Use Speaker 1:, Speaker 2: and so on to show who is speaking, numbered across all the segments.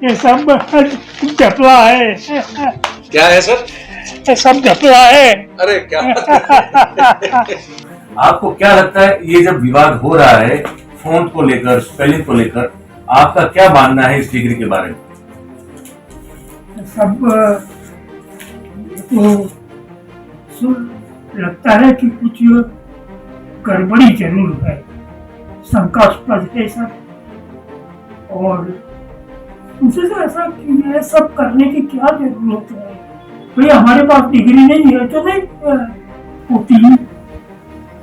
Speaker 1: ये सब घपला है।
Speaker 2: क्या है सर?
Speaker 1: ये सब घपला है।
Speaker 2: अरे क्या आपको क्या लगता है ये जब विवाद हो रहा है फॉन्ट को लेकर, स्पेलिंग को लेकर, आपका क्या मानना है इस डिग्री के बारे में?
Speaker 1: सब तो लगता है कि कुछ गड़बड़ी जरूर है, शंकास्पद है सब। और मुझे तो ऐसा कि ये सब करने की क्या जरूरत है? भाई हमारे पास डिग्री नहीं है तो नहीं होती,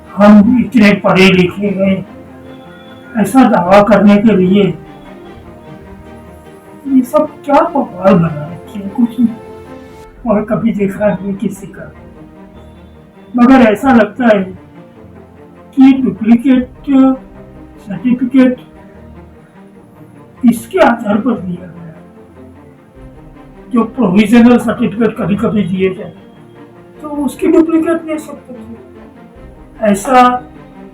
Speaker 1: हम इतने पढ़े लिखे हैं ऐसा दावा करने के लिए ये सब क्या बवाल बना रखे हैं, कुछ नहीं। और कभी देखा नहीं किसी का। मगर ऐसा लगता है कि डुप्लीकेट सर्टिफिकेट इसके आधार पर दिया गया, जो प्रोविजनल सर्टिफिकेट कभी कभी दिए जाए तो उसकी डुप्लीकेट दे सकते थे। ऐसा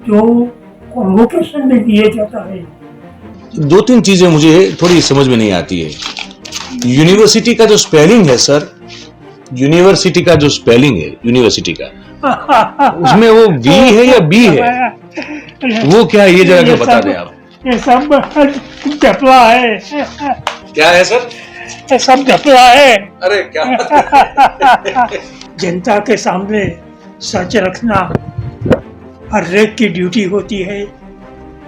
Speaker 1: जो कॉन्वोकेशन में दिए जाता है।
Speaker 3: दो तीन चीजें मुझे थोड़ी समझ में नहीं आती है। यूनिवर्सिटी का जो स्पेलिंग है सर, यूनिवर्सिटी का जो स्पेलिंग है यूनिवर्सिटी का, उसमें वो वी है या बी है, वो क्या है ये जरा बता दें आप।
Speaker 1: ये सब घपला है।
Speaker 2: क्या है सर?
Speaker 1: ये सब घपला है।
Speaker 2: अरे क्या
Speaker 1: जनता के सामने सच रखना हर एक की ड्यूटी होती है,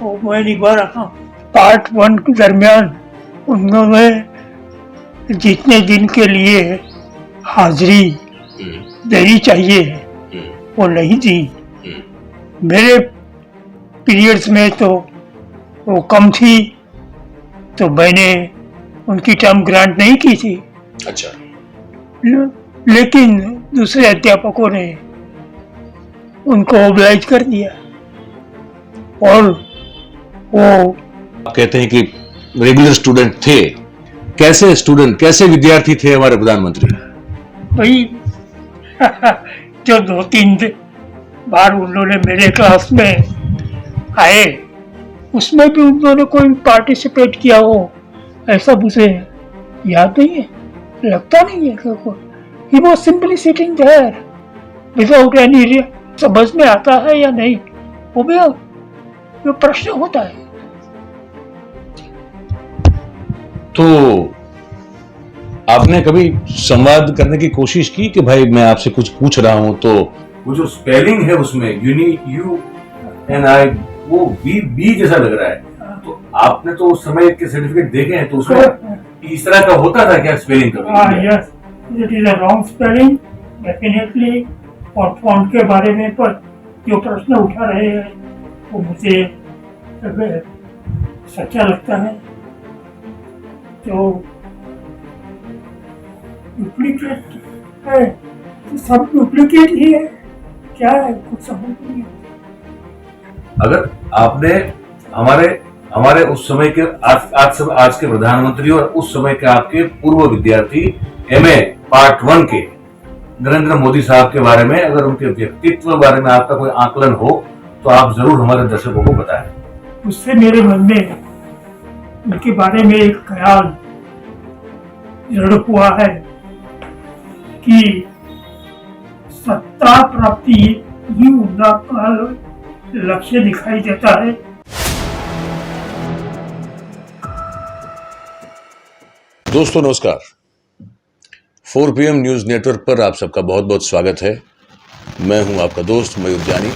Speaker 1: वो मैं निभा रहा हूँ। पार्ट 1 के दरमियान उन्होंने जितने दिन के लिए हाजिरी देनी चाहिए वो नहीं दी। मेरे पीरियड्स में तो वो कम थी तो मैंने उनकी टर्म ग्रांट नहीं की थी।
Speaker 2: अच्छा।
Speaker 1: लेकिन दूसरे अध्यापकों ने उनको ओब्लाइज कर दिया। और वो
Speaker 3: आप कहते हैं कि रेगुलर स्टूडेंट थे, कैसे स्टूडेंट, कैसे विद्यार्थी थे हमारे प्रधानमंत्री?
Speaker 1: भाई जो 2-3 बार उन्होंने मेरे क्लास में आए उसमें भी उन्होंने कोई पार्टिसिपेट किया हो ऐसा मुझे याद नहीं है, लगता नहीं है। He was simply sitting there without any समझ में आता है या नहीं वो भी वो प्रश्न होता है।
Speaker 3: तो आपने कभी संवाद करने की कोशिश की कि भाई मैं आपसे कुछ पूछ रहा हूं तो
Speaker 2: वो जो स्पेलिंग है उसमें यू एन आई वो बी जैसा लग रहा है, तो आपने तो उस समय के सर्टिफिकेट देखे हैं तो उसमें इस तरह का होता था क्या स्पेलिंग का?
Speaker 1: Yes, it is a wrong spelling definitely. और फॉन्ट के बारे में पर जो प्रश्न उठा रहे हैं वो मुझे सच्चा लगता है। तो डुप्लीकेट है तो सब डुप्लीकेट ही है, क्या है कुछ समझ नहीं आता।
Speaker 2: अगर आपने हमारे उस समय के आज के प्रधानमंत्री और उस समय के आपके पूर्व विद्यार्थी एमए पार्ट 1 के नरेंद्र मोदी साहब के बारे में, अगर उनके व्यक्तित्व के बारे में आपका कोई आकलन हो तो आप जरूर हमारे दर्शकों को बताएं।
Speaker 1: उससे मेरे मन में उनके बारे में एक ख्याल दृढ़ हुआ है कि सत्ता प्राप्ति ही उनका लक्ष्य दिखाई देता है।
Speaker 3: दोस्तों नमस्कार, 4 PM न्यूज नेटवर्क पर आप सबका बहुत बहुत स्वागत है। मैं हूं आपका दोस्त मयूर जानी।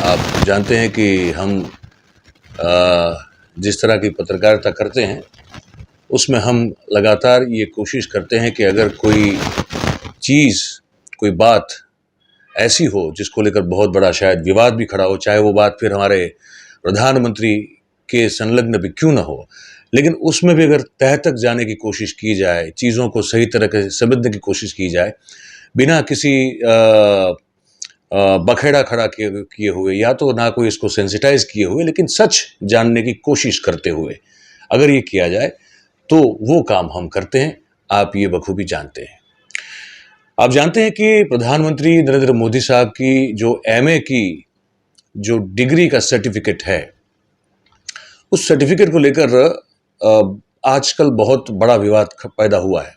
Speaker 3: आप जानते हैं कि हम जिस तरह की पत्रकारिता करते हैं उसमें हम लगातार ये कोशिश करते हैं कि अगर कोई चीज़, कोई बात ऐसी हो जिसको लेकर बहुत बड़ा शायद विवाद भी खड़ा हो, चाहे वो बात फिर हमारे प्रधानमंत्री के संलग्न भी क्यों ना हो, लेकिन उसमें भी अगर तह तक जाने की कोशिश की जाए, चीज़ों को सही तरह से समझने की कोशिश की जाए, बिना किसी बखेड़ा खड़ा किए हुए या तो ना कोई इसको सेंसिटाइज किए हुए, लेकिन सच जानने की कोशिश करते हुए अगर ये किया जाए तो वो काम हम करते हैं। आप ये बखूबी जानते हैं। आप जानते हैं कि प्रधानमंत्री नरेंद्र मोदी साहब की जो एमए की जो डिग्री का सर्टिफिकेट है, उस सर्टिफिकेट को लेकर आजकल बहुत बड़ा विवाद पैदा हुआ है।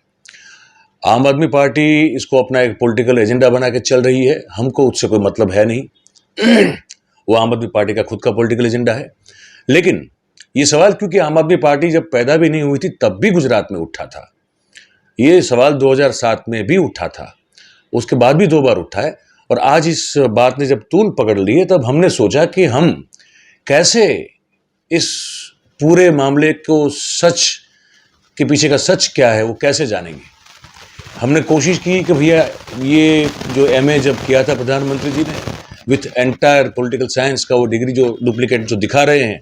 Speaker 3: आम आदमी पार्टी इसको अपना एक पॉलिटिकल एजेंडा बना के चल रही है, हमको उससे कोई मतलब है नहीं। वो आम आदमी पार्टी का खुद का पॉलिटिकल एजेंडा है। लेकिन ये सवाल क्योंकि आम आदमी पार्टी जब पैदा भी नहीं हुई थी तब भी गुजरात में उठा था, ये सवाल 2007 में भी उठा था, उसके बाद भी 2 बार उठा है, और आज इस बात ने जब तूल पकड़ ली है तब हमने सोचा कि हम कैसे इस पूरे मामले को, सच के पीछे का सच क्या है वो कैसे जानेंगे। हमने कोशिश की कि भैया ये जो एमए जब किया था प्रधानमंत्री जी ने विथ एंटायर पॉलिटिकल साइंस का वो डिग्री जो डुप्लीकेट जो दिखा रहे हैं,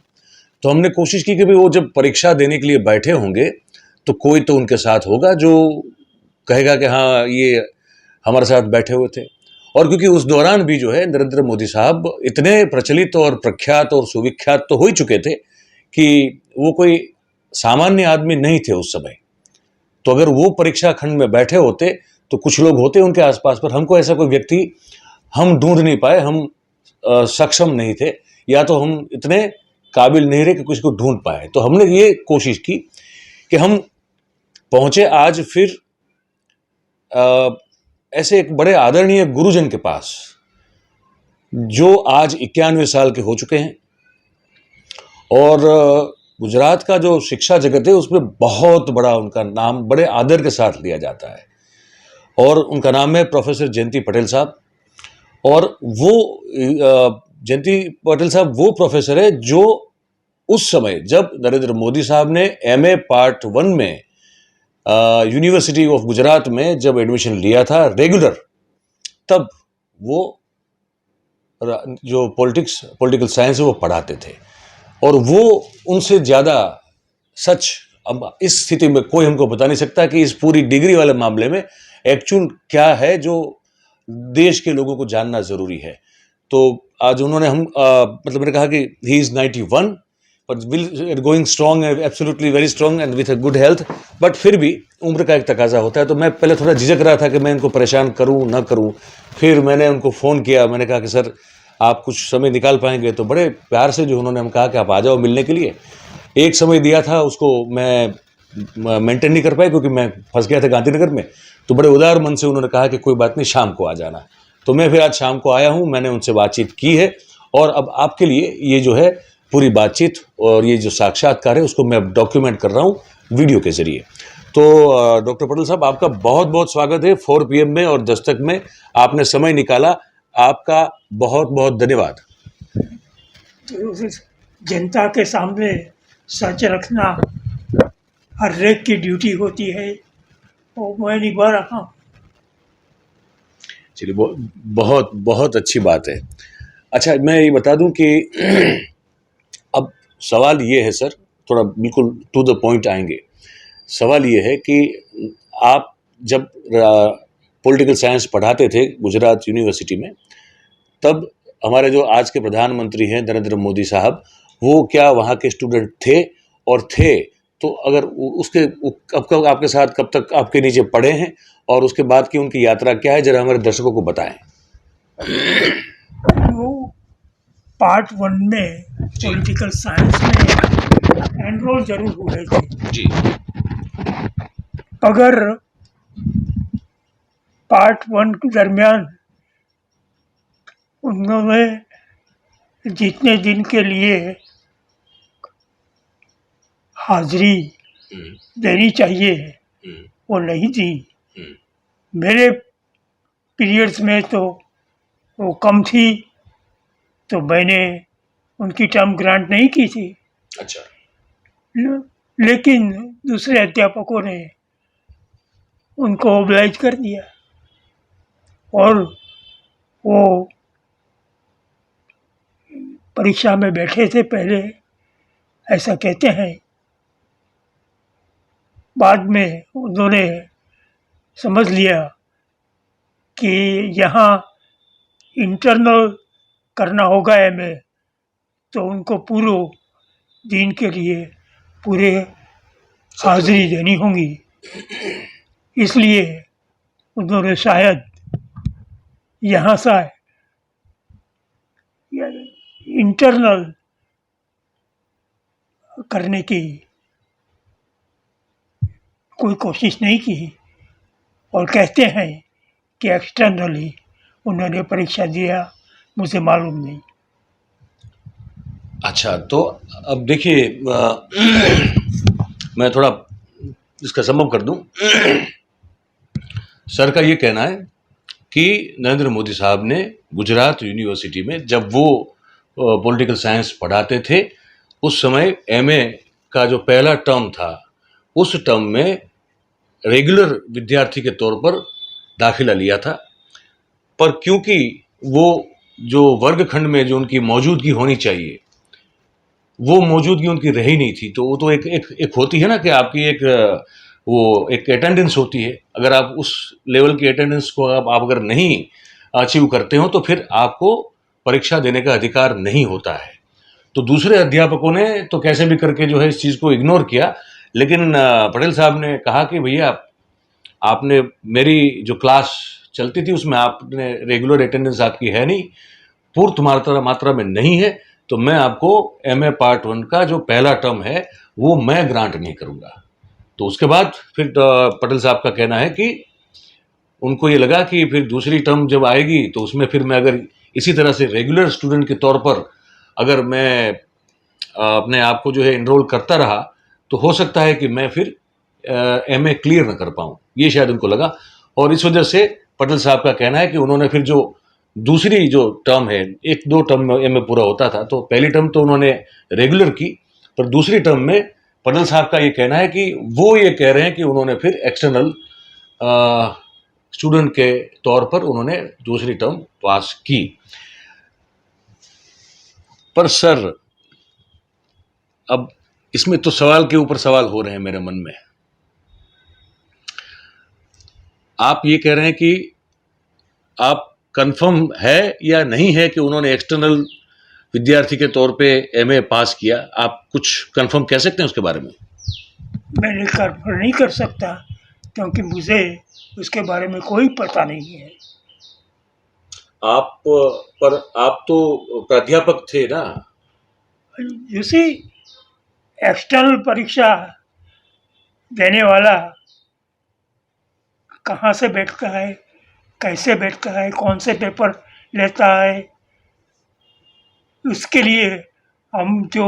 Speaker 3: तो हमने कोशिश की कि भाई वो जब परीक्षा देने के लिए बैठे होंगे तो कोई तो उनके साथ होगा जो कहेगा कि हाँ ये हमारे साथ बैठे हुए थे। और क्योंकि उस दौरान भी जो है नरेंद्र मोदी साहब इतने प्रचलित और प्रख्यात और सुविख्यात तो हो ही चुके थे कि वो कोई सामान्य आदमी नहीं थे उस समय। तो अगर वो परीक्षा खंड में बैठे होते तो कुछ लोग होते उनके आसपास, पर हमको ऐसा कोई व्यक्ति हम ढूंढ नहीं पाए, हम सक्षम नहीं थे, या तो हम इतने काबिल नहीं रहे कि किसी को ढूंढ पाए। तो हमने ये कोशिश की कि हम पहुंचे आज फिर ऐसे एक बड़े आदरणीय गुरुजन के पास जो आज 91 साल के हो चुके हैं, और गुजरात का जो शिक्षा जगत है उसमें बहुत बड़ा उनका नाम बड़े आदर के साथ लिया जाता है, और उनका नाम है प्रोफेसर जयंती पटेल साहब। और वो जयंती पटेल साहब वो प्रोफेसर है जो उस समय जब नरेंद्र मोदी साहब ने एमए पार्ट 1 में यूनिवर्सिटी ऑफ गुजरात में जब एडमिशन लिया था रेगुलर, तब वो जो पॉलिटिकल साइंस है वो पढ़ाते थे, और वो उनसे ज़्यादा सच अब इस स्थिति में कोई हमको बता नहीं सकता कि इस पूरी डिग्री वाले मामले में एक्चुअल क्या है जो देश के लोगों को जानना ज़रूरी है। तो आज उन्होंने मतलब मैंने कहा कि he is 91 but will going strong, absolutely very strong and with a good health, but फिर भी उम्र का एक तकाजा होता है। तो मैं पहले थोड़ा झिझक रहा था कि मैं इनको परेशान करूं ना करूं, फिर मैंने उनको फ़ोन किया, मैंने कहा कि सर आप कुछ समय निकाल पाएंगे, तो बड़े प्यार से जो उन्होंने हम कहा कि आप आ जाओ मिलने के लिए। एक समय दिया था उसको मैं मेंटेन नहीं कर पाया क्योंकि मैं फंस गया था गांधीनगर में, तो बड़े उदार मन से उन्होंने कहा कि कोई बात नहीं शाम को आ जाना। तो मैं फिर आज शाम को आया हूँ, मैंने उनसे बातचीत की है, और अब आपके लिए ये जो है पूरी बातचीत और ये जो साक्षात्कार है उसको मैं डॉक्यूमेंट कर रहा हूँ वीडियो के जरिए। तो डॉक्टर पटेल साहब आपका बहुत बहुत स्वागत है 4 PM में और दस्तक में, आपने समय निकाला, आपका बहुत बहुत धन्यवाद।
Speaker 1: जनता के सामने सच रखना हर एक की ड्यूटी होती है, और मैं निभा रहा हूँ।
Speaker 3: चलिए बहुत बहुत अच्छी बात है। अच्छा मैं ये बता दूं कि अब सवाल ये है सर, थोड़ा बिल्कुल टू द पॉइंट आएंगे। सवाल ये है कि आप जब पॉलिटिकल साइंस पढ़ाते थे गुजरात यूनिवर्सिटी में, तब हमारे जो आज के प्रधानमंत्री हैं नरेंद्र मोदी साहब, वो क्या वहाँ के स्टूडेंट थे? और थे तो अगर उसके कब आपके साथ कब तक आपके नीचे पढ़े हैं, और उसके बाद की उनकी यात्रा क्या है, जरा हमारे दर्शकों को बताएं।
Speaker 1: वो पार्ट 1 में पॉलिटिकल साइंस में एनरोल जरूर हुए थे
Speaker 3: जी।
Speaker 1: अगर पार्ट 1 के दरमियान उन्होंने जितने दिन के लिए हाजिरी देनी चाहिए वो नहीं दी। मेरे पीरियड्स में तो वो कम थी, तो मैंने उनकी टर्म ग्रांट नहीं की थी।
Speaker 3: अच्छा।
Speaker 1: लेकिन दूसरे अध्यापकों ने उनको ओब्लाइज कर दिया, और वो परीक्षा में बैठे थे पहले, ऐसा कहते हैं। बाद में उन्होंने समझ लिया कि यहाँ इंटरनल करना होगा एमए, तो उनको पूरे दिन के लिए पूरे हाजिरी देनी होगी, इसलिए उन्होंने शायद यहाँ से इंटरनल करने की कोई कोशिश नहीं की और कहते हैं कि एक्सटर्नली उन्होंने परीक्षा दिया, मुझे मालूम नहीं।
Speaker 3: अच्छा, तो अब देखिए मैं थोड़ा इसका समअप कर दूं। सर का ये कहना है कि नरेंद्र मोदी साहब ने गुजरात यूनिवर्सिटी में जब वो पॉलिटिकल साइंस पढ़ाते थे, उस समय एमए का जो पहला टर्म था, उस टर्म में रेगुलर विद्यार्थी के तौर पर दाखिला लिया था। पर क्योंकि वो जो वर्गखंड में जो उनकी मौजूदगी होनी चाहिए, वो मौजूदगी उनकी रही नहीं थी। तो वो तो एक होती है ना कि आपकी वो एक अटेंडेंस होती है। अगर आप उस लेवल की अटेंडेंस को आप अगर नहीं अचीव करते हो तो फिर आपको परीक्षा देने का अधिकार नहीं होता है। तो दूसरे अध्यापकों ने तो कैसे भी करके जो है इस चीज़ को इग्नोर किया, लेकिन पटेल साहब ने कहा कि भैया आपने मेरी जो क्लास चलती थी उसमें आपने रेगुलर अटेंडेंस आपकी है नहीं, पूर्त मात्रा में नहीं है, तो मैं आपको एमए पार्ट 1 का जो पहला टर्म है वो मैं ग्रांट नहीं करूँगा। तो उसके बाद फिर पटेल साहब का कहना है कि उनको ये लगा कि फिर दूसरी टर्म जब आएगी तो उसमें फिर मैं अगर इसी तरह से रेगुलर स्टूडेंट के तौर पर अगर मैं अपने आप को जो है इनरोल करता रहा तो हो सकता है कि मैं फिर एमए क्लियर न कर पाऊँ, ये शायद उनको लगा। और इस वजह से पटेल साहब का कहना है कि उन्होंने फिर जो दूसरी जो टर्म है, 1-2 टर्म में एमए पूरा होता था, तो पहली टर्म तो उन्होंने रेगुलर की, पर दूसरी टर्म में पटेल साहब का ये कहना है कि वो ये कह रहे हैं कि उन्होंने फिर एक्सटर्नल स्टूडेंट के तौर पर उन्होंने दूसरी टर्म पास की। पर सर, अब इसमें तो सवाल के ऊपर सवाल हो रहे हैं मेरे मन में। आप ये कह रहे हैं कि आप कंफर्म है या नहीं है कि उन्होंने एक्सटर्नल विद्यार्थी के तौर पे एमए पास किया? आप कुछ कंफर्म कह सकते हैं उसके बारे में?
Speaker 1: मैंने कंफर्म नहीं कर सकता क्योंकि मुझे उसके बारे में कोई पता नहीं है।
Speaker 3: आप तो प्राध्यापक थे ना?
Speaker 1: यूसी एक्सटर्नल परीक्षा देने वाला कहाँ से बैठता है, कैसे बैठता है, कौन से पेपर लेता है, उसके लिए हम जो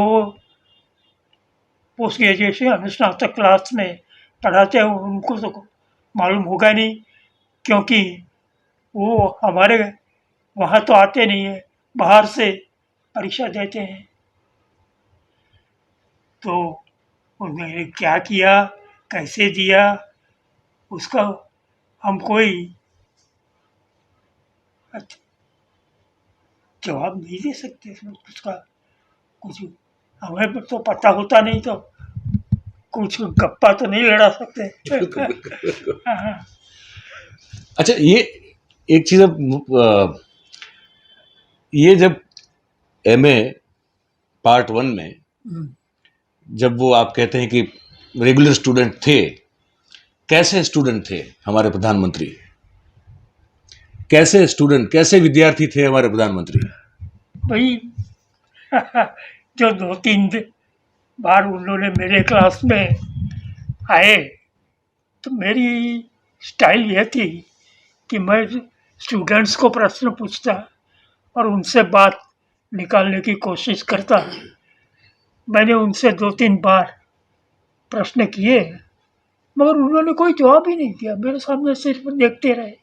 Speaker 1: पोस्ट ग्रेजुएशन अनुस्नातक क्लास में पढ़ाते हैं उनको तो मालूम होगा नहीं, क्योंकि वो हमारे वहाँ तो आते नहीं है, बाहर से परीक्षा देते हैं। तो उन्होंने क्या किया, कैसे दिया, उसका हम कोई जवाब नहीं दे सकते। उसका कुछ हमें तो पता होता नहीं तो कुछ गप्पा तो नहीं लड़ा सकते। हाँ।
Speaker 3: अच्छा, ये एक चीज, अब ये जब एमए पार्ट 1 में जब वो आप कहते हैं कि रेगुलर स्टूडेंट थे, कैसे स्टूडेंट थे हमारे प्रधानमंत्री? कैसे स्टूडेंट, कैसे विद्यार्थी थे हमारे प्रधानमंत्री?
Speaker 1: भाई जो 2-3 बार उन्होंने मेरे क्लास में आए तो मेरी स्टाइल यह थी कि मैं स्टूडेंट्स को प्रश्न पूछता और उनसे बात निकालने की कोशिश करता। मैंने उनसे 2-3 बार प्रश्न किए मगर उन्होंने कोई जवाब ही नहीं दिया, मेरे सामने सिर्फ देखते रहे।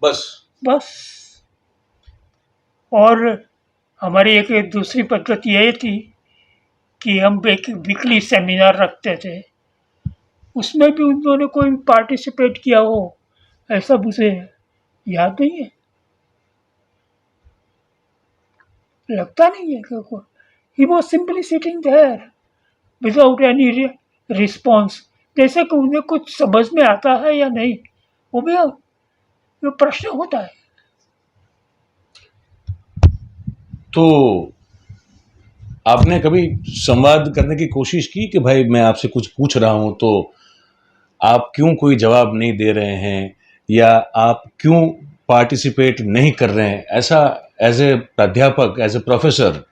Speaker 1: बस। और हमारी एक दूसरी पद्धति यह थी कि हम एक वीकली सेमिनार रखते थे, उसमें भी उन्होंने कोई पार्टिसिपेट किया हो ऐसा मुझे याद नहीं है, लगता नहीं है कि he was simply sitting there without any response, जैसे कि उन्हें कुछ समझ में आता है या नहीं, वो भी वो प्रश्न होता है।
Speaker 3: तो आपने कभी संवाद करने की कोशिश की कि भाई मैं आपसे कुछ पूछ रहा हूं तो आप क्यों कोई जवाब नहीं दे रहे हैं, या आप क्यों पार्टिसिपेट नहीं कर रहे हैं? ऐसा एज ए प्राध्यापक, एज ए प्रोफेसर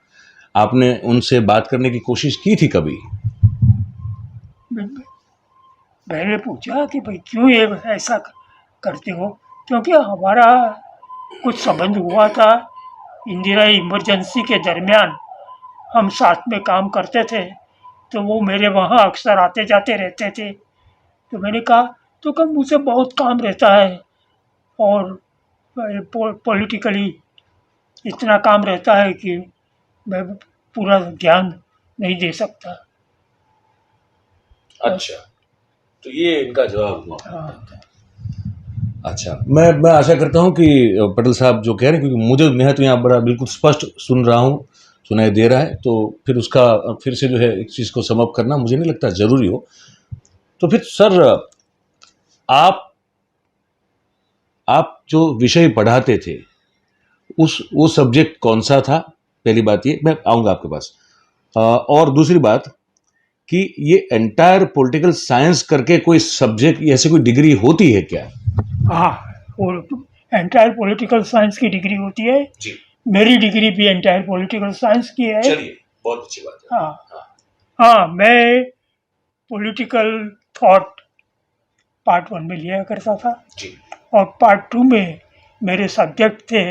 Speaker 3: आपने उनसे बात करने की कोशिश की थी कभी?
Speaker 1: मैंने पूछा कि भाई क्यों ये ऐसा करते हो, क्योंकि हमारा कुछ संबंध हुआ था इंदिरा इमरजेंसी के दरमियान, हम साथ में काम करते थे, तो वो मेरे वहाँ अक्सर आते जाते रहते थे। तो मैंने कहा तो कब मुझे बहुत काम रहता है और पॉलिटिकली इतना काम रहता है कि मैं पूरा ध्यान नहीं दे सकता।
Speaker 3: अच्छा, तो ये इनका जवाब हुआ।
Speaker 1: हाँ,
Speaker 3: अच्छा, मैं आशा करता हूँ कि पटेल साहब जो कह रहे हैं, क्योंकि मैं तो यहाँ बड़ा बिल्कुल स्पष्ट सुन रहा हूँ, सुनाई दे रहा है, तो फिर उसका फिर से जो है एक चीज़ को समअप करना मुझे नहीं लगता ज़रूरी हो। तो फिर सर, आप जो विषय पढ़ाते थे वो सब्जेक्ट कौन सा था? पहली बात ये, मैं आऊँगा आपके पास। और दूसरी बात कि ये एंटायर पॉलिटिकल साइंस करके कोई सब्जेक्ट, ऐसी कोई डिग्री होती है क्या?
Speaker 1: हाँ, वो एंटायर पॉलिटिकल साइंस की डिग्री होती है
Speaker 3: जी,
Speaker 1: मेरी डिग्री भी एंटायर पॉलिटिकल साइंस की है।
Speaker 3: चलिए, बहुत अच्छी बात है।
Speaker 1: हाँ हाँ, मैं पॉलिटिकल थॉट पार्ट 1 में लिया करता था
Speaker 3: जी,
Speaker 1: और पार्ट 2 में मेरे सब्जेक्ट थे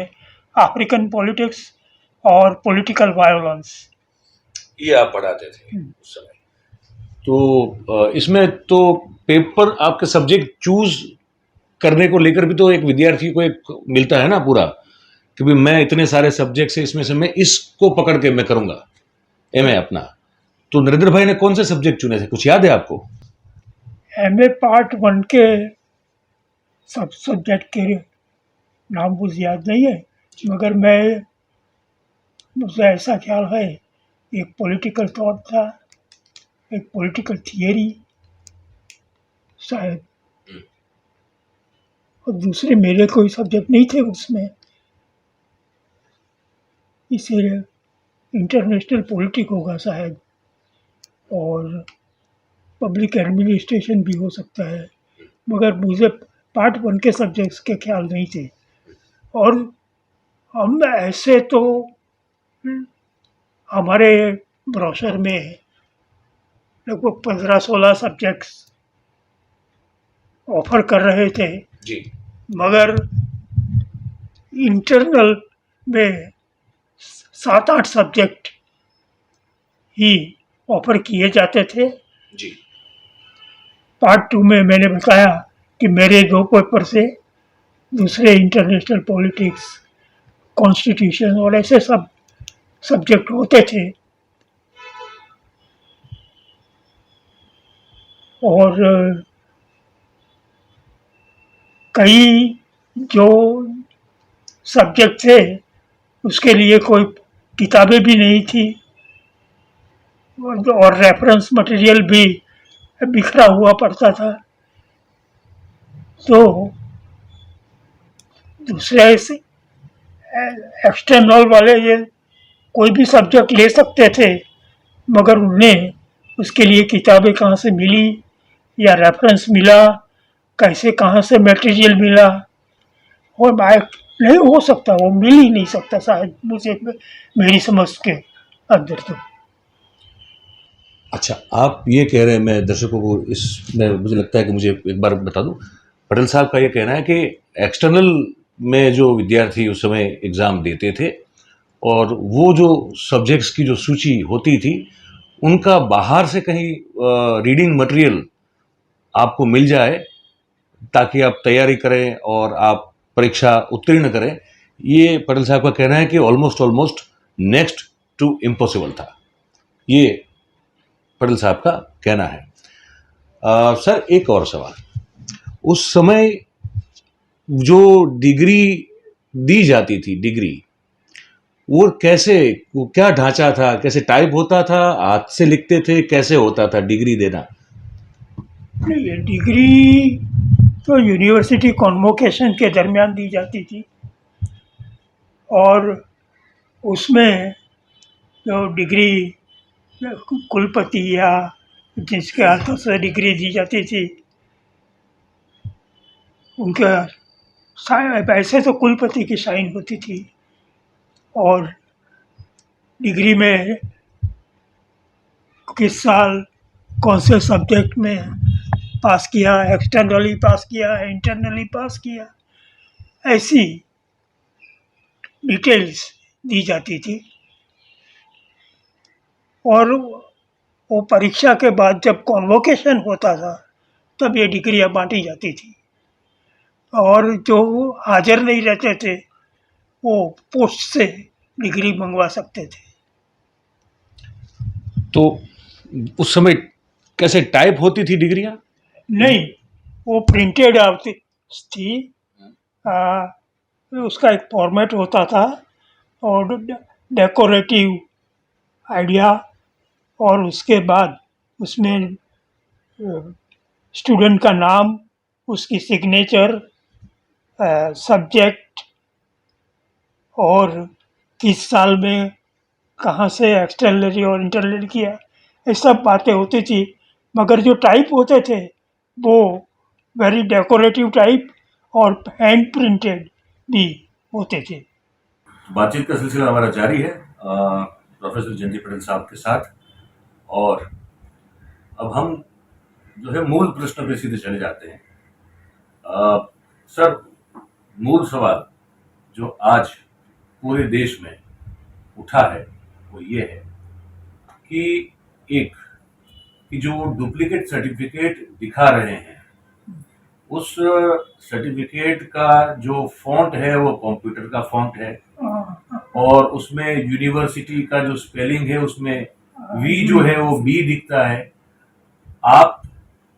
Speaker 1: अफ्रीकन पॉलिटिक्स और पॉलिटिकल वायलेंस।
Speaker 3: ये आप पढ़ाते थे उस समय। तो इसमें तो पेपर आपके सब्जेक्ट चूज करने को लेकर भी तो एक विद्यार्थी को एक मिलता है ना पूरा, कि भाई मैं इतने सारे सब्जेक्ट से इसमें से मैं इसको पकड़ के मैं करूंगा एमए अपना। तो नरेंद्र भाई ने कौन से सब्जेक्ट चुने थे, कुछ याद है आपको?
Speaker 1: एमए पार्ट 1 के सब सब्जेक्ट के नाम मुझे याद नहीं है, मगर मुझे ऐसा ख्याल है एक पॉलिटिकल थॉट था, एक पॉलिटिकल थियरी शायद, और दूसरे मेरे कोई सब्जेक्ट नहीं थे उसमें। इसीलिए इंटरनेशनल पॉलिटिक होगा शायद, और पब्लिक एडमिनिस्ट्रेशन भी हो सकता है, मगर मुझे पार्ट 1 के सब्जेक्ट्स के ख्याल नहीं थे। और हम ऐसे तो हमारे ब्रोशर में लगभग 15-16 सब्जेक्ट्स ऑफर कर रहे थे,
Speaker 3: जी,
Speaker 1: मगर इंटरनल में 7-8 सब्जेक्ट ही ऑफर किए जाते थे।
Speaker 3: जी,
Speaker 1: पार्ट 2 में मैंने बताया कि मेरे 2 पेपर से दूसरे इंटरनेशनल पॉलिटिक्स, कॉन्स्टिट्यूशन और ऐसे सब सब्जेक्ट होते थे। और कई जो सब्जेक्ट थे उसके लिए कोई किताबें भी नहीं थी, और रेफरेंस मटेरियल भी बिखरा हुआ पड़ता था। तो दूसरे से एक्सटर्नल वाले ये कोई भी सब्जेक्ट ले सकते थे, मगर उन्हें उसके लिए किताबें कहाँ से मिली या रेफरेंस मिला, कैसे कहाँ से मटेरियल मिला, और नहीं हो सकता, वो मिल ही नहीं सकता शायद मुझे, मेरी समझ के अंदर तो।
Speaker 3: अच्छा, आप ये कह रहे हैं, मैं दर्शकों को इसमें मुझे लगता है कि मुझे एक बार बता दूं, पटेल साहब का ये कहना है कि एक्सटर्नल में जो विद्यार्थी उस समय एग्ज़ाम देते थे और वो जो सब्जेक्ट्स की जो सूची होती थी, उनका बाहर से कहीं रीडिंग मटेरियल आपको मिल जाए ताकि आप तैयारी करें और आप परीक्षा उत्तीर्ण करें, ये पटेल साहब का कहना है कि ऑलमोस्ट नेक्स्ट टू इम्पॉसिबल था। ये पटेल साहब का कहना है। सर, एक और सवाल, उस समय जो डिग्री दी जाती थी, डिग्री वो कैसे, वो क्या ढांचा था, कैसे टाइप होता था, हाथ से लिखते थे, कैसे होता था डिग्री देना?
Speaker 1: नहीं, डिग्री तो यूनिवर्सिटी कॉन्वोकेशन के दरमियान दी जाती थी, और उसमें जो डिग्री कुलपति या जिसके हाथों से डिग्री दी जाती थी, उनके ऐसे तो कुलपति की साइन होती थी, और डिग्री में किस साल कौन से सब्जेक्ट में पास किया, एक्सटर्नली पास किया, इंटरनली पास किया, ऐसी डिटेल्स दी जाती थी। और वो परीक्षा के बाद जब कॉन्वोकेशन होता था तब ये डिग्रियां बांटी जाती थी, और जो हाजिर नहीं रहते थे वो पोस्ट से डिग्री मंगवा सकते थे।
Speaker 3: तो उस समय कैसे टाइप होती थी डिग्रियां?
Speaker 1: नहीं, वो प्रिंटेड आती थी। आ, उसका एक फॉर्मेट होता था और डेकोरेटिव आइडिया, और उसके बाद उसमें स्टूडेंट का नाम, उसकी सिग्नेचर, सब्जेक्ट, और किस साल में कहाँ से एक्सटर्नली और इंटरनली किया, ये सब बातें होती थी। मगर जो टाइप होते थे वो वेरी डेकोरेटिव टाइप और हैंड प्रिंटेड भी होते थे।
Speaker 2: बातचीत का सिलसिला हमारा जारी है प्रोफेसर जयंती पटेल साहब के साथ, और अब हम जो है मूल प्रश्न पे सीधे चले जाते हैं। सर, मूल सवाल जो आज पूरे देश में उठा है वो ये है कि एक कि जो डुप्लीकेट सर्टिफिकेट दिखा रहे हैं, उस सर्टिफिकेट का जो फॉन्ट है वो कंप्यूटर का फॉन्ट है, और उसमें यूनिवर्सिटी का जो स्पेलिंग है उसमें वी जो है वो बी दिखता है। आप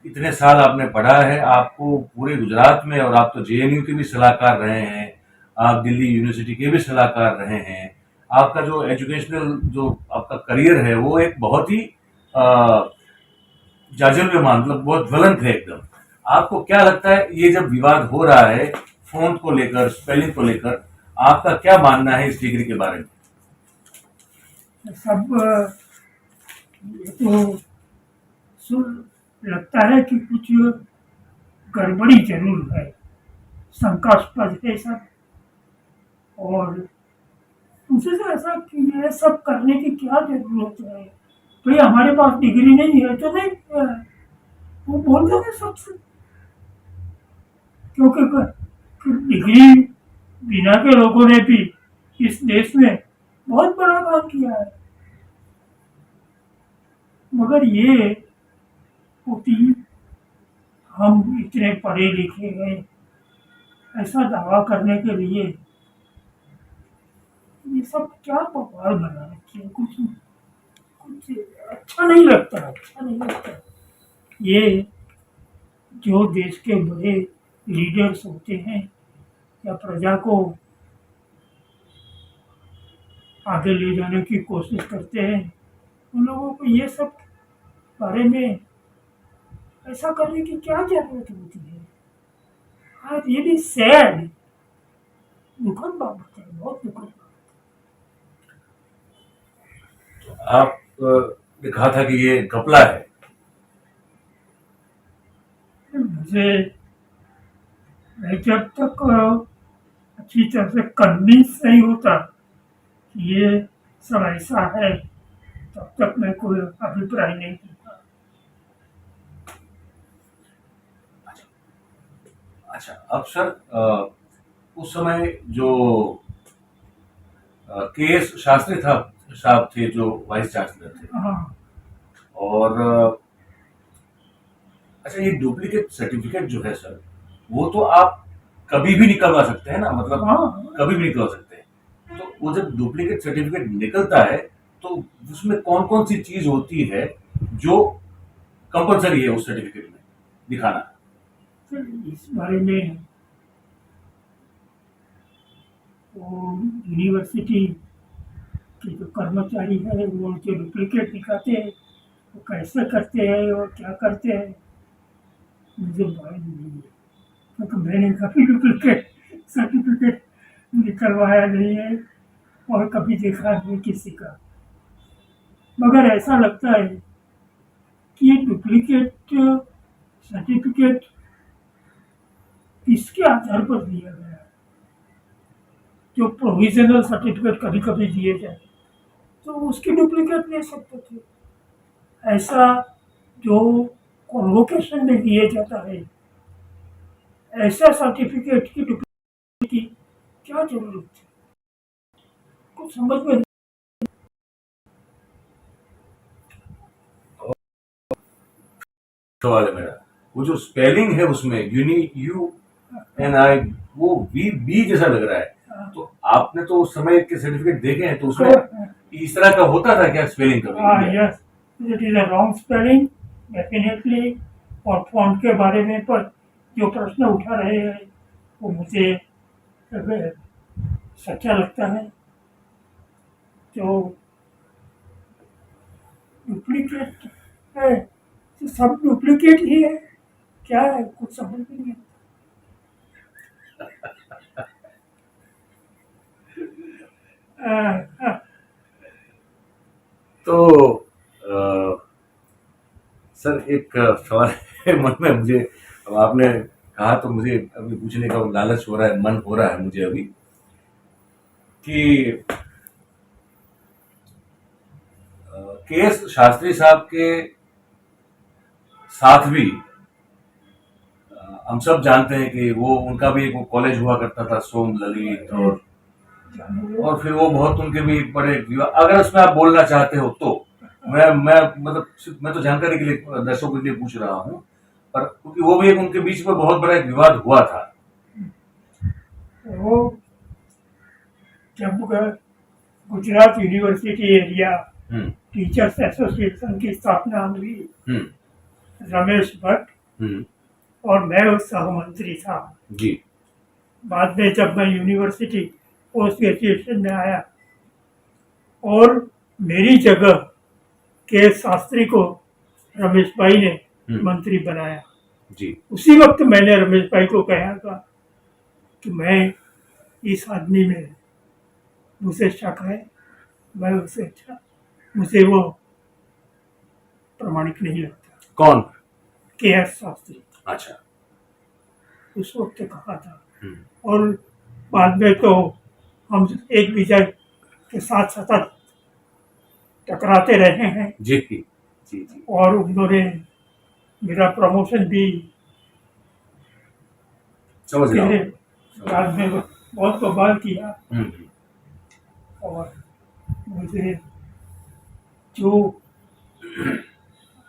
Speaker 2: इतने साल आपने पढ़ा है, आपको पूरे गुजरात में, और आप तो जेएनयू के भी सलाहकार रहे हैं, आप दिल्ली यूनिवर्सिटी के भी सलाहकार रहे हैं, आपका जो एजुकेशनल जो आपका करियर है वो एक बहुत ही जाजरमान, मतलब बहुत ज्वलंत है एकदम। आपको क्या लगता है ये जब विवाद हो रहा है फॉन्ट को लेकर, स्पेलिंग को लेकर, आपका क्या मानना है इस डिग्री के बारे में?
Speaker 1: सब ये तो लगता है कि कुछ गड़बड़ी जरूर है, शंकास्पद है सब। और दूसरे से ऐसा कि ये सब करने की क्या जरूरत है? भाई हमारे पास डिग्री नहीं है तो नहीं है, वो बोल देंगे सबसे। क्योंकि डिग्री बिना के लोगों ने भी इस देश में बहुत बड़ा काम किया है। मगर ये होती, हम इतने पढ़े लिखे हैं, ऐसा दावा करने के लिए ये सब क्या बवाल बना रखी है? कुछ अच्छा नहीं लगता, अच्छा नहीं लगता। ये जो देश के बड़े लीडर्स होते हैं या प्रजा को आगे ले जाने की कोशिश करते हैं, उन लोगों को ये सब बारे में ऐसा करने की क्या जरूरत होती है? आज ये भी सैड, दुखद बात है, बहुत दुखद बात।
Speaker 2: आप ने कहा था कि ये घपला है।
Speaker 1: मुझे मैं जब तक अच्छी तरह से कन्विंस नहीं होता कि ये सब ऐसा है, तब तक मैं कोई अभिप्राय नहीं देता।
Speaker 2: अच्छा, अब सर उस समय जो के.एस. शास्त्री साहब थे जो वाइस चांसलर थे,
Speaker 1: हाँ,
Speaker 2: और अच्छा, ये डुप्लीकेट सर्टिफिकेट जो है सर, वो तो आप कभी भी निकलवा सकते हैं ना, मतलब
Speaker 1: हाँ,
Speaker 2: कभी भी निकलवा सकते हैं। तो वो जब डुप्लीकेट सर्टिफिकेट निकलता है तो उसमें कौन कौन सी चीज होती है जो कंपलसरी है उस सर्टिफिकेट में दिखाना?
Speaker 1: फिर इस बारे में वो यूनिवर्सिटी के जो कर्मचारी है वो उनके डुप्लीकेट दिखाते हैं, वो कैसे करते हैं और क्या करते हैं मुझे मालूम नहीं है, क्योंकि मैंने कभी डुप्लीकेट सर्टिफिकेट निकलवाया नहीं है और कभी देखा नहीं किसी का। मगर ऐसा लगता है कि ये डुप्लीकेट सर्टिफिकेट किसके आधार पर दिया गया है? जो प्रोविजनल सर्टिफिकेट कभी कभी दिए जाए तो उसकी डुप्लीकेट ले सकते थे। ऐसा जो कॉन्वोकेशन में दिया जाता है, ऐसा सर्टिफिकेट की डुप्लीकेट की क्या जरूरत है? कुछ समझ में
Speaker 2: सवाल है मेरा, वो जो स्पेलिंग है उसमें UNI, वो बी जैसा लग रहा है। तो आपने तो उस समय के सर्टिफिकेट देखे हैं, तो उसमें इस तरह का होता था क्या स्पेलिंग कभी?
Speaker 1: Yes, it is a wrong spelling definitely. और फॉन्ट के बारे में पर जो प्रश्न उठा रहे हैं वो मुझे सच्चा लगता है। जो डुप्लीकेट है तो सब डुप्लीकेट ही है, क्या है कुछ समझ में नहीं आता।
Speaker 2: तो सर एक सवाल है मन में मुझे, अब आपने कहा तो मुझे अभी पूछने का लालच हो रहा है, मन हो रहा है मुझे अभी कि के.एस. शास्त्री साहब के साथ भी हम सब जानते हैं कि वो उनका भी एक कॉलेज हुआ करता था, सोम ललित, और फिर वो बहुत उनके भी बड़े विवाद, अगर उसमें आप बोलना चाहते हो तो मैं मतलब सिर्फ मैं तो जानकारी के लिए दर्शकों के लिए पूछ रहा हूँ, पर क्योंकि वो भी एक उनके बीच में बहुत बड़ा एक विवाद हुआ था।
Speaker 1: वो जब Gujarat university area teachers association की स्थापना हुई, रमेश भट्ट और मैं उस सहमंत्री था
Speaker 2: जी।
Speaker 1: बाद में जब मैं यूनिवर्सिटी पोस्ट ग्रेजुएशन में आया और मेरी जगह के शास्त्री को रमेश भाई ने मंत्री बनाया
Speaker 2: जी।
Speaker 1: उसी वक्त मैंने रमेश भाई को कहा था कि मैं इस आदमी में मुझे शक है, मैं उससे अच्छा, मुझे वो प्रमाणिक नहीं लगता।
Speaker 2: कौन?
Speaker 1: के.एस. शास्त्री।
Speaker 2: अच्छा।
Speaker 1: उस वक्त कहा था। और बाद में तो हम एक दूसरे के साथ सतत टकराते रहे हैं
Speaker 2: जी जी जी।
Speaker 1: और उन्होंने मेरा प्रमोशन भी
Speaker 2: समझ रहा हूँ।
Speaker 1: बाद में बहुत बवाल किया और मुझे जो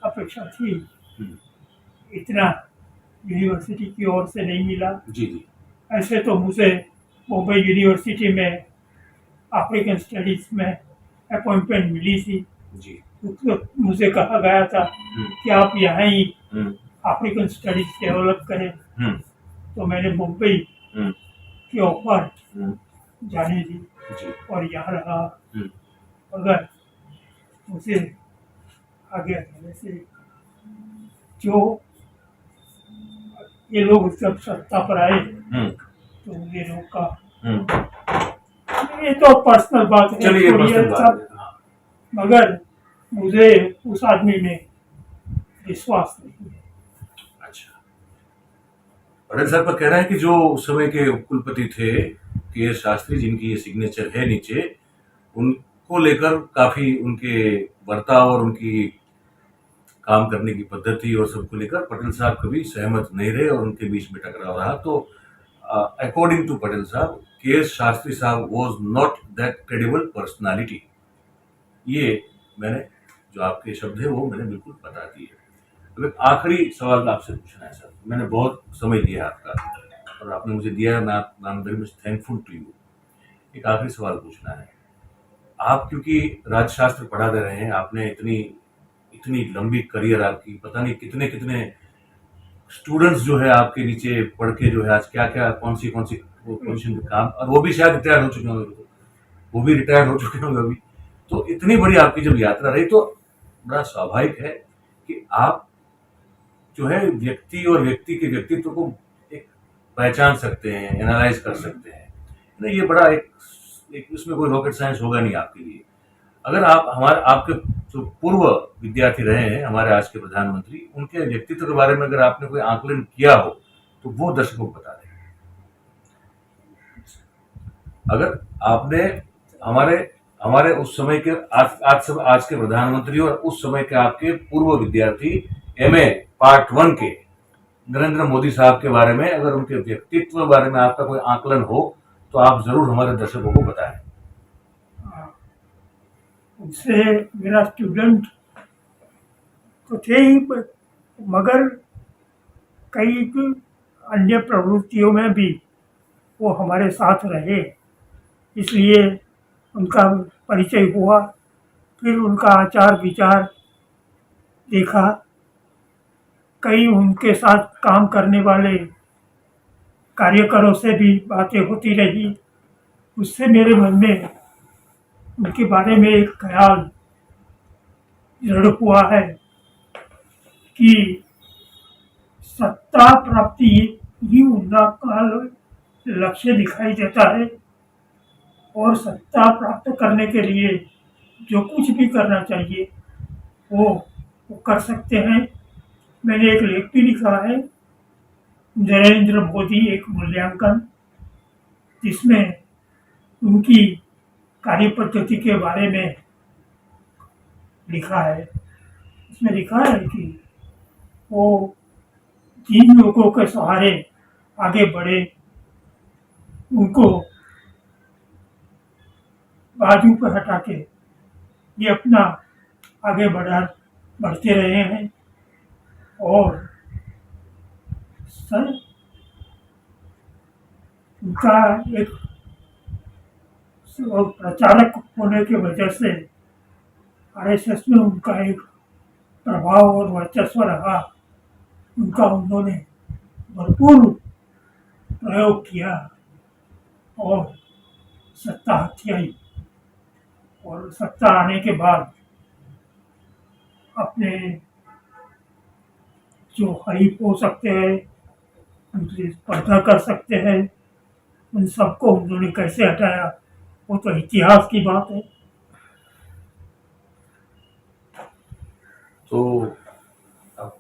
Speaker 1: अपेक्षा थी इतना यूनिवर्सिटी की ओर से नहीं मिला।
Speaker 2: जी जी।
Speaker 1: ऐसे तो मुझे मुंबई यूनिवर्सिटी में अफ्रीकन स्टडीज में अपॉइंटमेंट मिली थी
Speaker 2: जी।
Speaker 1: तो मुझे कहा गया था कि आप यहाँ ही अफ्रीकन स्टडीज डेवलप करें। तो मैंने मुंबई की ऑफर जाने दी और यहाँ रहा। अगर मुझे आगे जाने से जो ये लोग जब सत्ता पर आए तो ये लोग का ये तो पर्सनल बात है,
Speaker 2: चलिए पर्सनल बात है।
Speaker 1: मगर मुझे उस आदमी में विश्वास नहीं है।
Speaker 2: अच्छा, पटेल साहब का कहना है कि जो उस समय के कुलपति थे के.एस. शास्त्री, जिनकी ये सिग्नेचर है नीचे, उनको लेकर काफी उनके बर्ताव और उनकी काम करने की पद्धति और सबको लेकर पटेल साहब कभी सहमत नहीं रहे और उनके बीच में टकराव रहा। तो अकॉर्डिंग टू पटेल साहब, के.एस. शास्त्री साहब was not that credible personality. ये मैंने जो आपके शब्द है वो मैंने बिल्कुल बता दिए। अब एक आखिरी सवाल आपसे पूछना है सर, मैंने बहुत समय दिया आपका और आपने मुझे दिया, मैं I am very much thankful to you. एक आखिरी सवाल पूछना है, आप क्योंकि राजशास्त्र पढ़ा दे रहे हैं, आपने इतनी लंबी करियर आपकी, पता नहीं कितने कितने स्टूडेंट्स जो है आपके नीचे पढ़ के जो है आज क्या क्या कौन सी पोजीशन पे काम, और वो भी शायद रिटायर हो चुके होंगे, वो भी रिटायर हो चुके होंगे अभी। तो इतनी बड़ी आपकी जब यात्रा रही तो बड़ा स्वाभाविक है कि आप जो है व्यक्ति और व्यक्ति के व्यक्तित्व को एक पहचान सकते हैं, एनालाइज कर सकते हैं। नहीं, ये बड़ा एक उसमें कोई रॉकेट साइंस होगा नहीं आपके लिए। अगर आप आपके जो पूर्व विद्यार्थी रहे हैं, हमारे आज के प्रधानमंत्री, उनके व्यक्तित्व के बारे में अगर आपने कोई आकलन किया हो तो वो दर्शकों को बता दें। अगर आपने हमारे उस समय के आज के प्रधानमंत्री और उस समय के आपके पूर्व विद्यार्थी एमए पार्ट 1 के नरेंद्र मोदी साहब के बारे में, अगर उनके व्यक्तित्व के बारे में आपका कोई आकलन हो तो आप जरूर हमारे दर्शकों को बताएं।
Speaker 1: उससे मेरा स्टूडेंट तो थे ही, मगर कई अन्य प्रवृत्तियों में भी वो हमारे साथ रहे, इसलिए उनका परिचय हुआ। फिर उनका आचार विचार देखा, कई उनके साथ काम करने वाले कार्यकरों से भी बातें होती रही। उससे मेरे मन में उनके बारे में एक ख्याल दृढ़ हुआ है कि सत्ता प्राप्ति ही उनका लक्ष्य दिखाई देता है, और सत्ता प्राप्त करने के लिए जो कुछ भी करना चाहिए वो कर सकते हैं। मैंने एक लेख भी लिखा है, नरेंद्र मोदी एक मूल्यांकन, जिसमें उनकी कार्य पद्धति के बारे में लिखा है। इसमें लिखा है कि वो जिन लोगों के सहारे आगे बढ़े उनको बाजू पर हटा के ये अपना आगे बढ़ते रहे हैं, और सर उनका एक प्रचारक होने की वजह से आरएसएस में उनका एक प्रभाव और वर्चस्व रहा। उन्होंने भरपूर प्रयोग किया और सत्ता हथियाई, और सत्ता आने के बाद अपने जो हरीफ हो सकते हैं, उनसे स्पर्धा कर सकते हैं, उन सबको उन्होंने कैसे हटाया वो तो इतिहास की बात है।
Speaker 2: तो अब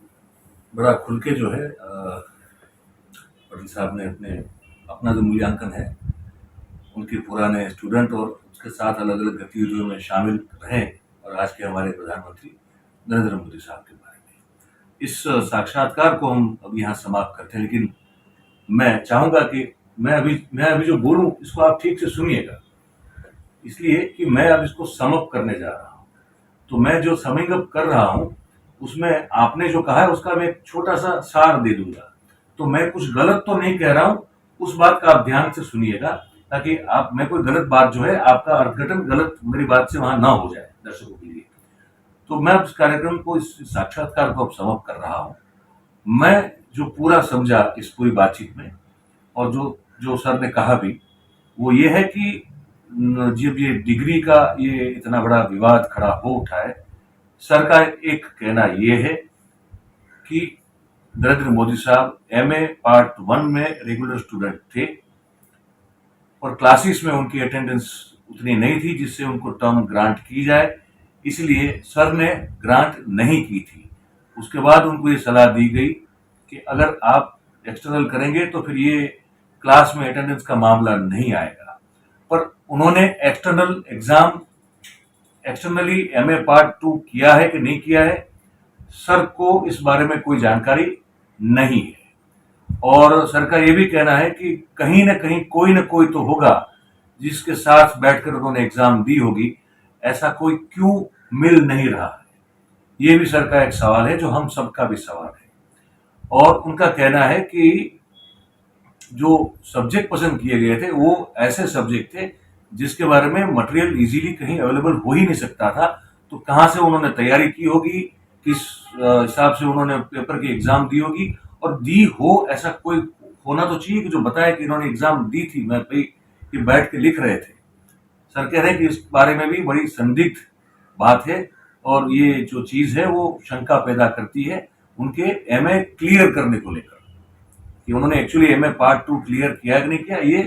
Speaker 2: बड़ा खुल के जो है पटेल साहब ने अपना जो मूल्यांकन है उनके पुराने स्टूडेंट और उसके साथ अलग अलग गतिविधियों में शामिल रहे, और आज के हमारे प्रधानमंत्री नरेंद्र मोदी साहब के बारे में इस साक्षात्कार को हम अब यहाँ समाप्त करते हैं। लेकिन मैं चाहूंगा कि मैं अभी जो बोलूं इसको आप ठीक से सुनिएगा, इसलिए कि मैं अब इसको सम अप करने जा रहा हूं। तो मैं जो समिंग अप कर रहा हूं उसमें आपने जो कहा है उसका मैं एक छोटा सा सार दे दूंगा। तो मैं कुछ गलत तो नहीं कह रहा हूं, उस बात का आप ध्यान से सुनिएगा, ताकि मैं कोई गलत बात जो है आपका अर्थघटन गलत मेरी बात से वहां ना हो जाए दर्शकों के लिए। तो मैं इस कार्यक्रम को, इस साक्षात्कार को अब समाप्त कर रहा हूं। मैं जो पूरा समझा इस पूरी बातचीत में, और जो सर ने कहा भी, वो ये है कि जब ये डिग्री का ये इतना बड़ा विवाद खड़ा हो उठा है, सर का एक कहना ये है कि नरेंद्र मोदी साहब एमए पार्ट 1 में रेगुलर स्टूडेंट थे और क्लासेस में उनकी अटेंडेंस उतनी नहीं थी जिससे उनको टर्म ग्रांट की जाए, इसलिए सर ने ग्रांट नहीं की थी। उसके बाद उनको ये सलाह दी गई कि अगर आप एक्सटर्नल करेंगे तो फिर ये क्लास में अटेंडेंस का मामला नहीं आएगा। पर उन्होंने एक्सटर्नली एमए पार्ट 2 किया है कि नहीं किया है, सर को इस बारे में कोई जानकारी नहीं है। और सर का ये भी कहना है कि कहीं ना कहीं कोई ना कोई तो होगा जिसके साथ बैठकर उन्होंने एग्जाम दी होगी, ऐसा कोई क्यों मिल नहीं रहा है, ये भी सर का एक सवाल है जो हम सबका भी सवाल है। और उनका कहना है कि जो सब्जेक्ट पसंद किए गए थे वो ऐसे सब्जेक्ट थे जिसके बारे में मटेरियल इजीली कहीं अवेलेबल हो ही नहीं सकता था, तो कहाँ से उन्होंने तैयारी की होगी, किस हिसाब से उन्होंने पेपर की एग्जाम दी होगी, और दी हो ऐसा कोई होना तो चाहिए कि जो बताए कि इन्होंने एग्जाम दी थी, मैं भाई कि बैठ के लिख रहे थे। सर कह रहे हैं कि इस बारे में भी बड़ी संदिग्ध बात है, और ये जो चीज है वो शंका पैदा करती है उनके एमए क्लियर करने को लेकर, कि उन्होंने एक्चुअली एमए पार्ट 2 क्लियर किया कि नहीं किया। ये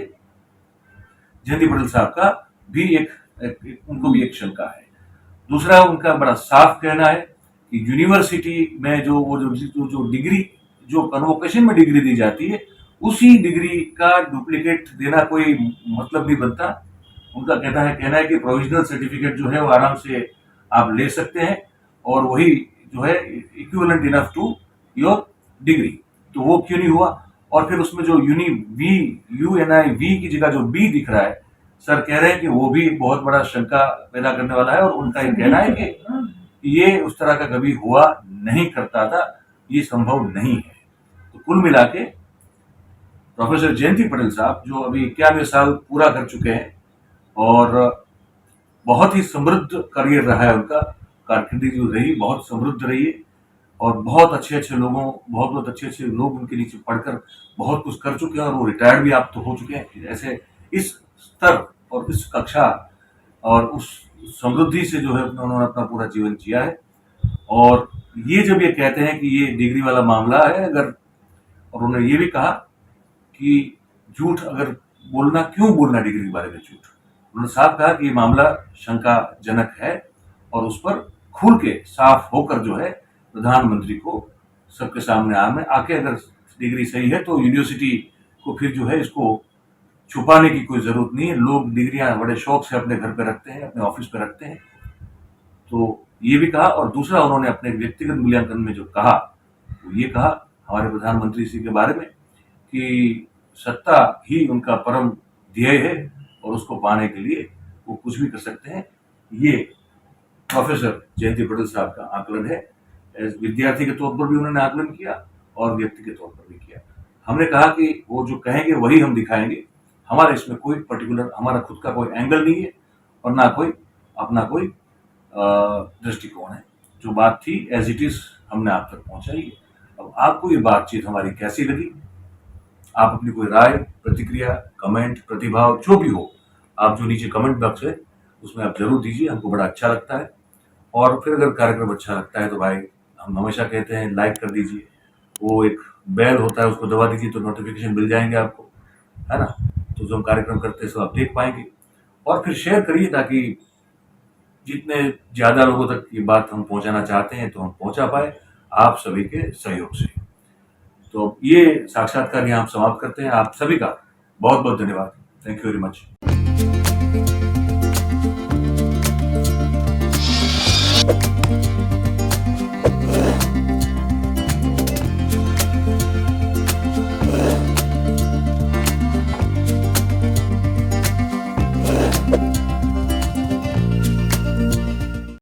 Speaker 2: जयंती पटेल साहब का भी उनको भी एक शंका है। दूसरा उनका बड़ा साफ कहना है कि यूनिवर्सिटी में जो डिग्री, जो कन्वोकेशन में डिग्री दी जाती है, उसी डिग्री का डुप्लीकेट देना कोई मतलब नहीं बनता। उनका कहना है कि प्रोविजनल सर्टिफिकेट जो है वो आराम से आप ले सकते हैं, और वही जो है equivalent enough to your degree, तो वो क्यों नहीं हुआ? और फिर उसमें जो यूएनआई की जगह जो बी दिख रहा है, सर कह रहे हैं कि वो भी बहुत बड़ा शंका पैदा करने वाला है, और उनका ये कहना है कि ये उस तरह का कभी हुआ नहीं करता था, ये संभव नहीं है। तो कुल मिला के प्रोफेसर जयंती पटेल साहब जो अभी 91 साल पूरा कर चुके हैं और बहुत ही समृद्ध करियर रहा है उनका, कारकिर्दी जो रही बहुत समृद्ध रही है, और बहुत अच्छे अच्छे लोग उनके नीचे पढ़कर बहुत कुछ कर चुके हैं, और वो रिटायर्ड भी आप तो हो चुके हैं। ऐसे इस स्तर और इस कक्षा और उस समृद्धि से जो है उन्होंने अपना पूरा जीवन जिया है। और ये जब ये कहते हैं कि ये डिग्री वाला मामला है, अगर, और उन्होंने ये भी कहा कि झूठ अगर क्यों बोलना डिग्री के बारे में झूठ, उन्होंने साफ कहा कि ये मामला शंकाजनक है, और उस पर खुल के साफ होकर जो है प्रधानमंत्री को सबके सामने आके अगर डिग्री सही है तो यूनिवर्सिटी को फिर जो है इसको छुपाने की कोई जरूरत नहीं है। लोग डिग्रियां बड़े शौक से अपने घर पे रखते हैं, अपने ऑफिस पे रखते हैं। तो ये भी कहा, और दूसरा उन्होंने अपने व्यक्तिगत मूल्यांकन में जो कहा वो ये कहा हमारे प्रधानमंत्री जी के बारे में कि सत्ता ही उनका परम ध्येय है, और उसको पाने के लिए वो कुछ भी कर सकते हैं। ये प्रोफेसर जयंती पटेल साहब का आकलन है। विद्यार्थी के तौर पर भी उन्होंने आकलन किया और व्यक्ति के तौर पर भी किया। हमने कहा कि वो जो कहेंगे वही हम दिखाएंगे, हमारे इसमें कोई पर्टिकुलर, हमारा खुद का कोई एंगल नहीं है, और ना कोई अपना कोई दृष्टिकोण है। जो बात थी एज इट इज हमने आप तक पहुंचाई है। अब आपको ये बातचीत हमारी कैसी लगी, आप अपनी कोई राय, प्रतिक्रिया, कमेंट, प्रतिभाव जो भी हो, आप जो नीचे कमेंट बॉक्स है उसमें आप जरूर दीजिए, हमको बड़ा अच्छा लगता है। और फिर अगर कार्यक्रम अच्छा लगता है तो भाई हम हमेशा कहते हैं लाइक कर दीजिए, वो एक बेल होता है उसको दबा दीजिए तो नोटिफिकेशन मिल जाएंगे आपको, है ना। तो जो हम कार्यक्रम करते हैं सब आप देख पाएंगे, और फिर शेयर करिए ताकि जितने ज्यादा लोगों तक ये बात हम पहुंचाना चाहते हैं तो हम पहुंचा पाए आप सभी के सहयोग से। तो ये साक्षात्कार यहाँ हम समाप्त करते हैं। आप सभी का बहुत बहुत धन्यवाद। Thank you very much.